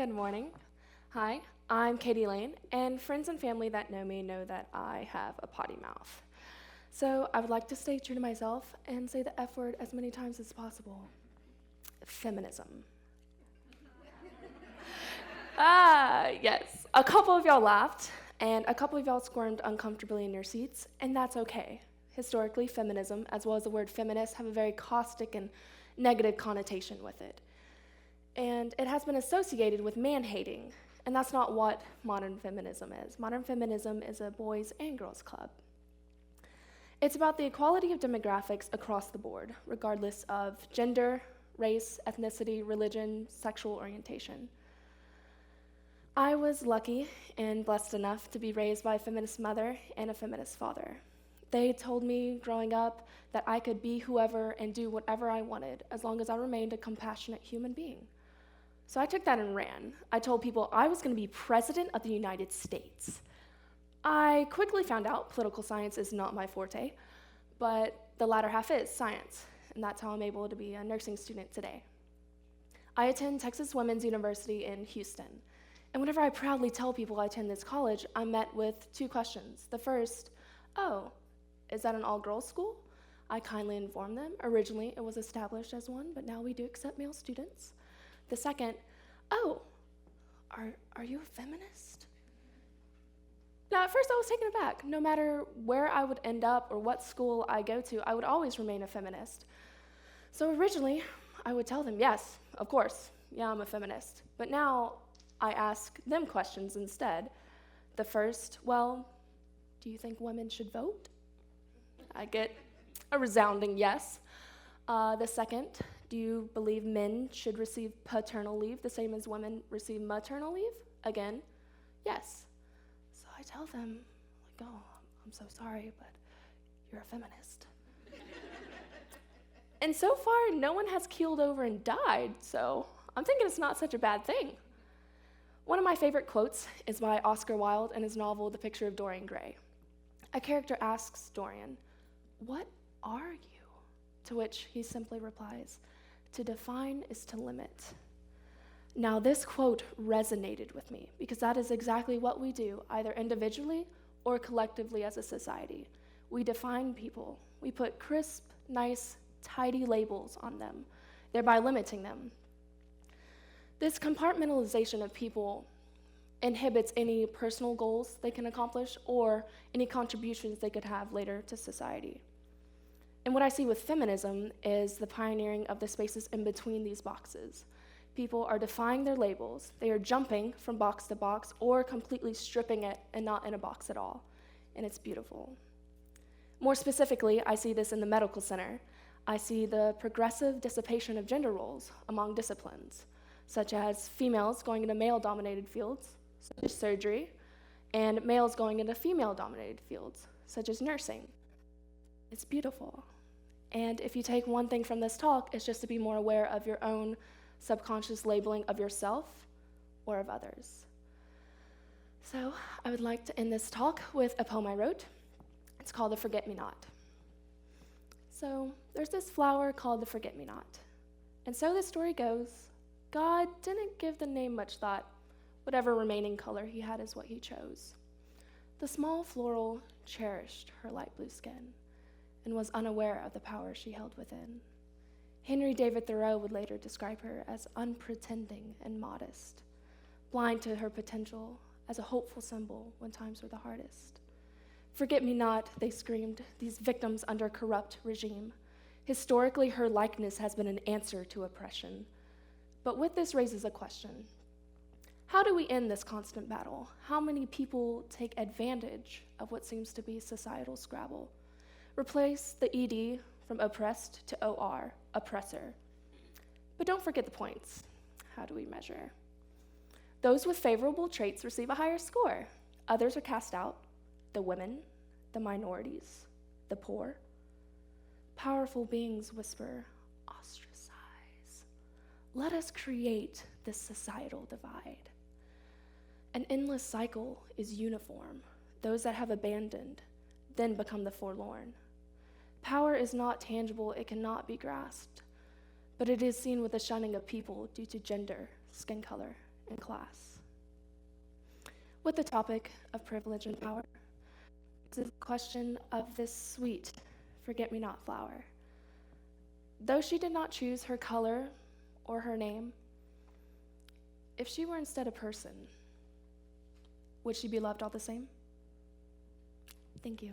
Good morning. Hi, I'm Katie Lane, and friends and family that know me know that I have a potty mouth. So I would like to stay true to myself and say the F word as many times as possible. Feminism. Yes. A couple of y'all laughed, and a couple of y'all squirmed uncomfortably in your seats, and that's okay. Historically, feminism, as well as the word feminist, have a very caustic and negative connotation with it. And it has been associated with man-hating, and that's not what modern feminism is. Modern feminism is a boys and girls club. It's about the equality of demographics across the board, regardless of gender, race, ethnicity, religion, sexual orientation. I was lucky and blessed enough to be raised by a feminist mother and a feminist father. They told me growing up that I could be whoever and do whatever I wanted as long as I remained a compassionate human being. So I took that and ran. I told people I was going to be president of the United States. I quickly found out political science is not my forte, but the latter half is science, and that's how I'm able to be a nursing student today. I attend Texas Women's University in Houston, and whenever I proudly tell people I attend this college, I'm met with two questions. The first, oh, is that an all-girls school? I kindly inform them. Originally, it was established as one, but now we do accept male students. The second, oh, are you a feminist? Now, at first I was taken aback. No matter where I would end up or what school I go to, I would always remain a feminist. So originally, I would tell them, yes, of course, yeah, I'm a feminist. But now, I ask them questions instead. The first, well, do you think women should vote? I get a resounding yes. The second, do you believe men should receive paternal leave the same as women receive maternal leave? Again, yes. So I tell them, like, oh, I'm so sorry, but you're a feminist. And so far, no one has keeled over and died, so I'm thinking it's not such a bad thing. One of my favorite quotes is by Oscar Wilde in his novel, The Picture of Dorian Gray. A character asks Dorian, "What are you?" To which he simply replies, "To define is to limit." Now, this quote resonated with me because that is exactly what we do, either individually or collectively as a society. We define people. We put crisp, nice, tidy labels on them, thereby limiting them. This compartmentalization of people inhibits any personal goals they can accomplish or any contributions they could have later to society. And what I see with feminism is the pioneering of the spaces in between these boxes. People are defying their labels. They are jumping from box to box or completely stripping it and not in a box at all. And it's beautiful. More specifically, I see this in the medical center. I see the progressive dissipation of gender roles among disciplines, such as females going into male-dominated fields, such as surgery, and males going into female-dominated fields, such as nursing. It's beautiful. And if you take one thing from this talk, it's just to be more aware of your own subconscious labeling of yourself or of others. So I would like to end this talk with a poem I wrote. It's called The Forget-Me-Not. So there's this flower called the Forget-Me-Not. And so the story goes, God didn't give the name much thought. Whatever remaining color he had is what he chose. The small floral cherished her light blue skin and was unaware of the power she held within. Henry David Thoreau would later describe her as unpretending and modest, blind to her potential as a hopeful symbol when times were the hardest. Forget me not, they screamed, these victims under corrupt regime. Historically, her likeness has been an answer to oppression. But with this raises a question. How do we end this constant battle? How many people take advantage of what seems to be societal scrabble? Replace the ED from oppressed to OR, oppressor. But don't forget the points. How do we measure? Those with favorable traits receive a higher score. Others are cast out. The women, the minorities, the poor. Powerful beings whisper, ostracize. Let us create this societal divide. An endless cycle is uniform. Those that have abandoned then become the forlorn. Power is not tangible, it cannot be grasped, but it is seen with the shunning of people due to gender, skin color, in class. With the topic of privilege and power, is the question of this sweet forget-me-not flower. Though she did not choose her color or her name, if she were instead a person, would she be loved all the same? Thank you.